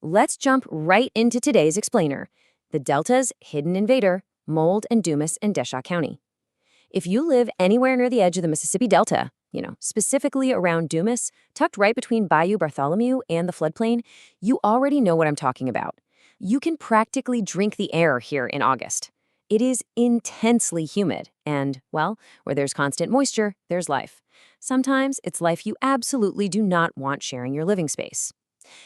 Let's jump right into today's explainer, the Delta's hidden invader, mold and Dumas in Desha County. If you live anywhere near the edge of the Mississippi Delta, specifically around Dumas, tucked right between Bayou Bartholomew and the floodplain, you already know what I'm talking about. You can practically drink the air here in August. It is intensely humid, and, well, where there's constant moisture, there's life. Sometimes it's life you absolutely do not want sharing your living space.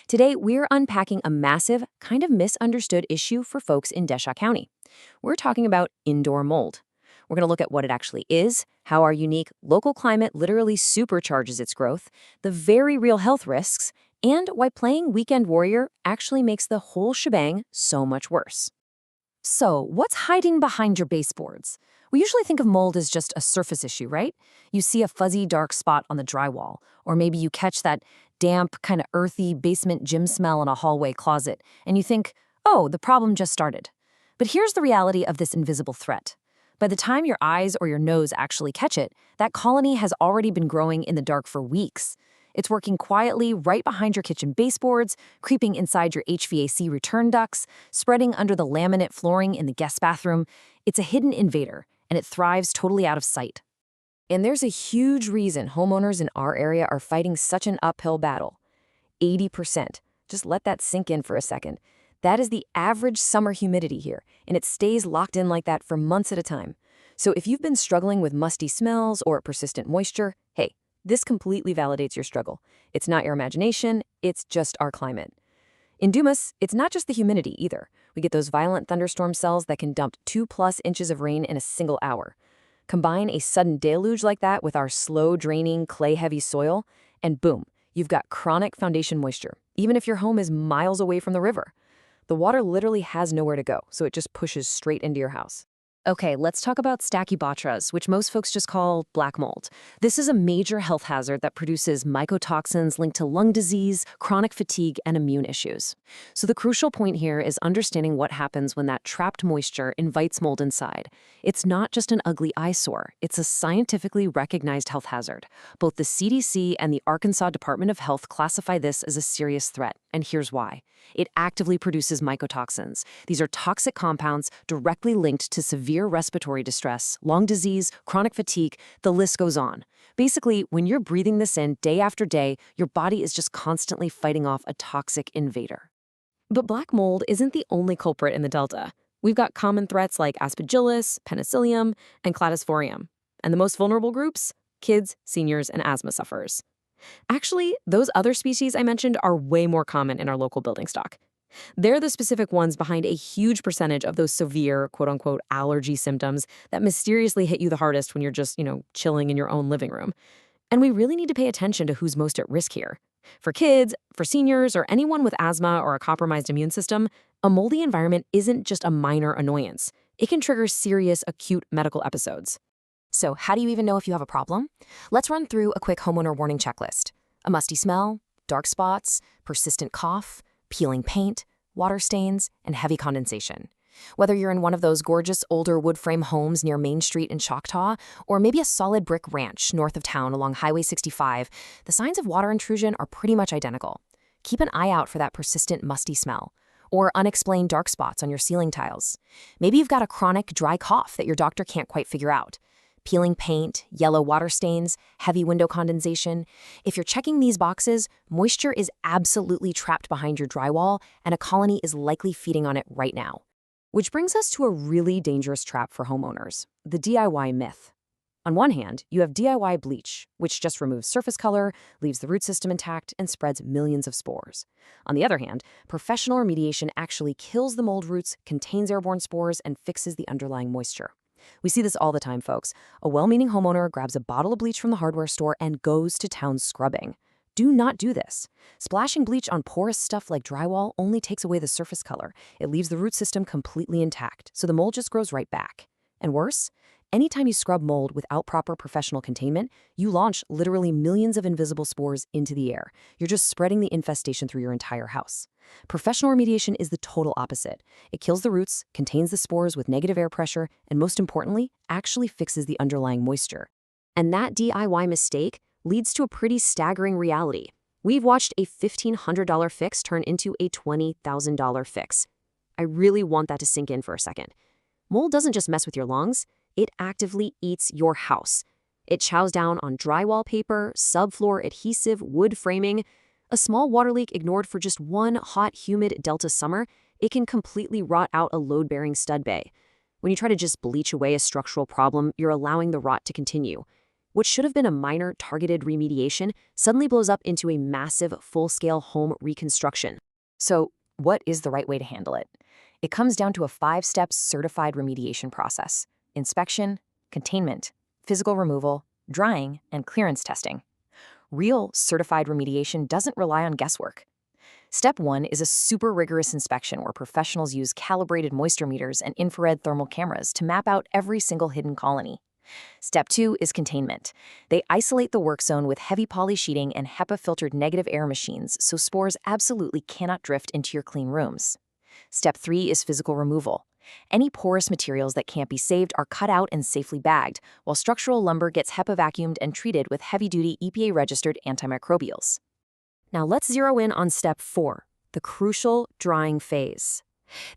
Today, we're unpacking a massive, kind of misunderstood issue for folks in Desha County. We're talking about indoor mold. We're going to look at what it actually is, how our unique local climate literally supercharges its growth, the very real health risks, and why playing weekend warrior actually makes the whole shebang so much worse. So, what's hiding behind your baseboards? We usually think of mold as just a surface issue, right? You see a fuzzy, dark spot on the drywall, or maybe you catch that damp, kind of earthy basement gym smell in a hallway closet, and you think, oh, the problem just started. But here's the reality of this invisible threat. By the time your eyes or your nose actually catch it, that colony has already been growing in the dark for weeks. It's working quietly right behind your kitchen baseboards, creeping inside your HVAC return ducts, spreading under the laminate flooring in the guest bathroom. It's a hidden invader, and it thrives totally out of sight. And there's a huge reason homeowners in our area are fighting such an uphill battle. 80%. Just let that sink in for a second. That is the average summer humidity here, and it stays locked in like that for months at a time. So if you've been struggling with musty smells or persistent moisture, hey, this completely validates your struggle. It's not your imagination, it's just our climate. In Dumas, it's not just the humidity either. We get those violent thunderstorm cells that can dump 2+ inches of rain in a single hour. Combine a sudden deluge like that with our slow-draining, clay-heavy soil, and boom, you've got chronic foundation moisture, even if your home is miles away from the river. The water literally has nowhere to go, so it just pushes straight into your house. Okay, let's talk about Stachybotrys, which most folks just call black mold. This is a major health hazard that produces mycotoxins linked to lung disease, chronic fatigue, and immune issues. So the crucial point here is understanding what happens when that trapped moisture invites mold inside. It's not just an ugly eyesore, it's a scientifically recognized health hazard. Both the CDC and the Arkansas Department of Health classify this as a serious threat, and here's why. It actively produces mycotoxins. These are toxic compounds directly linked to severe respiratory distress, lung disease, chronic fatigue, the list goes on. Basically, when you're breathing this in day after day, your body is just constantly fighting off a toxic invader. But black mold isn't the only culprit in the Delta. We've got common threats like Aspergillus, Penicillium, and Cladosporium. And the most vulnerable groups? Kids, seniors, and asthma sufferers. Actually, those other species I mentioned are way more common in our local building stock. They're the specific ones behind a huge percentage of those severe, quote-unquote, allergy symptoms that mysteriously hit you the hardest when you're just, chilling in your own living room. And we really need to pay attention to who's most at risk here. For kids, for seniors, or anyone with asthma or a compromised immune system, a moldy environment isn't just a minor annoyance. It can trigger serious, acute medical episodes. So how do you even know if you have a problem? Let's run through a quick homeowner warning checklist. A musty smell, dark spots, persistent cough, peeling paint, water stains, and heavy condensation. Whether you're in one of those gorgeous older wood frame homes near Main Street in Choctaw, or maybe a solid brick ranch north of town along Highway 65, the signs of water intrusion are pretty much identical. Keep an eye out for that persistent musty smell, or unexplained dark spots on your ceiling tiles. Maybe you've got a chronic dry cough that your doctor can't quite figure out. Peeling paint, yellow water stains, heavy window condensation. If you're checking these boxes, moisture is absolutely trapped behind your drywall, and a colony is likely feeding on it right now. Which brings us to a really dangerous trap for homeowners, the DIY myth. On one hand, you have DIY bleach, which just removes surface color, leaves the root system intact, and spreads millions of spores. On the other hand, professional remediation actually kills the mold roots, contains airborne spores, and fixes the underlying moisture. We see this all the time, folks. A well-meaning homeowner grabs a bottle of bleach from the hardware store and goes to town scrubbing. Do not do this. Splashing bleach on porous stuff like drywall only takes away the surface color. It leaves the root system completely intact, so the mold just grows right back. And worse, anytime you scrub mold without proper professional containment, you launch literally millions of invisible spores into the air. You're just spreading the infestation through your entire house. Professional remediation is the total opposite. It kills the roots, contains the spores with negative air pressure, and most importantly, actually fixes the underlying moisture. And that DIY mistake leads to a pretty staggering reality. We've watched a $1,500 fix turn into a $20,000 fix. I really want that to sink in for a second. Mold doesn't just mess with your lungs, it actively eats your house. It chows down on drywall paper, subfloor adhesive, wood framing. A small water leak ignored for just one hot, humid Delta summer, it can completely rot out a load-bearing stud bay. When you try to just bleach away a structural problem, you're allowing the rot to continue. What should have been a minor, targeted remediation suddenly blows up into a massive, full-scale home reconstruction. So, what is the right way to handle it? It comes down to a 5-step certified remediation process: inspection, containment, physical removal, drying, and clearance testing. Real certified remediation doesn't rely on guesswork. Step 1 is a super rigorous inspection where professionals use calibrated moisture meters and infrared thermal cameras to map out every single hidden colony. Step 2 is containment. They isolate the work zone with heavy poly sheeting and HEPA-filtered negative air machines so spores absolutely cannot drift into your clean rooms. Step 3 is physical removal. Any porous materials that can't be saved are cut out and safely bagged, while structural lumber gets HEPA vacuumed and treated with heavy-duty EPA-registered antimicrobials. Now let's zero in on Step 4, the crucial drying phase.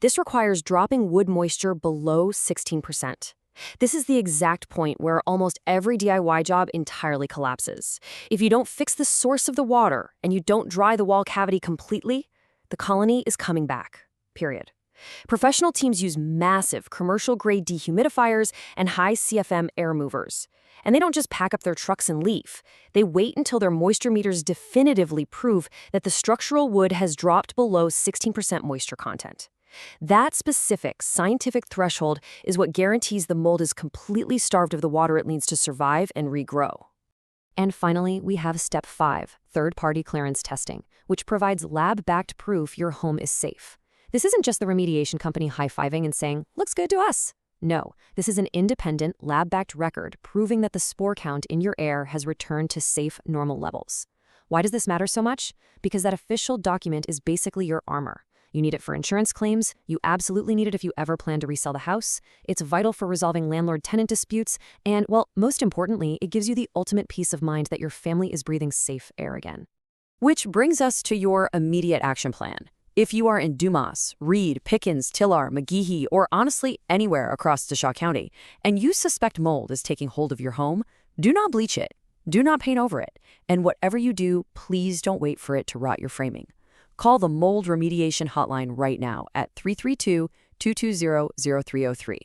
This requires dropping wood moisture below 16%. This is the exact point where almost every DIY job entirely collapses. If you don't fix the source of the water and you don't dry the wall cavity completely, the colony is coming back, period. Professional teams use massive commercial-grade dehumidifiers and high CFM air movers. And they don't just pack up their trucks and leave. They wait until their moisture meters definitively prove that the structural wood has dropped below 16% moisture content. That specific scientific threshold is what guarantees the mold is completely starved of the water it needs to survive and regrow. And finally, we have Step 5, third-party clearance testing, which provides lab-backed proof your home is safe. This isn't just the remediation company high-fiving and saying, "Looks good to us." No, this is an independent, lab-backed record proving that the spore count in your air has returned to safe, normal levels. Why does this matter so much? Because that official document is basically your armor. You need it for insurance claims. You absolutely need it if you ever plan to resell the house. It's vital for resolving landlord-tenant disputes. And, well, most importantly, it gives you the ultimate peace of mind that your family is breathing safe air again. Which brings us to your immediate action plan. If you are in Dumas, Reed, Pickens, Tillar, McGehee, or honestly anywhere across Desha County, and you suspect mold is taking hold of your home, do not bleach it. Do not paint over it. And whatever you do, please don't wait for it to rot your framing. Call the Mold Remediation Hotline right now at 332-220-0303.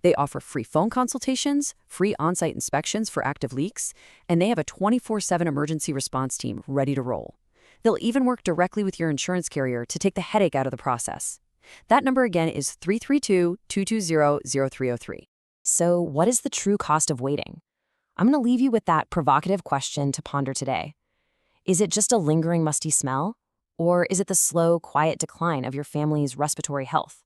They offer free phone consultations, free on-site inspections for active leaks, and they have a 24/7 emergency response team ready to roll. They'll even work directly with your insurance carrier to take the headache out of the process. That number again is 332-220-0303. So what is the true cost of waiting? I'm going to leave you with that provocative question to ponder today. Is it just a lingering musty smell? Or is it the slow, quiet decline of your family's respiratory health?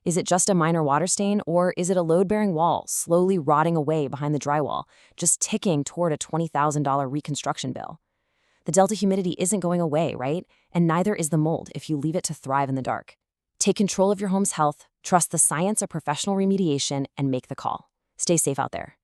Is it just a minor water stain, or is it a load-bearing wall slowly rotting away behind the drywall, just ticking toward a $20,000 reconstruction bill? The Delta humidity isn't going away, right? And neither is the mold if you leave it to thrive in the dark. Take control of your home's health, trust the science of professional remediation, and make the call. Stay safe out there.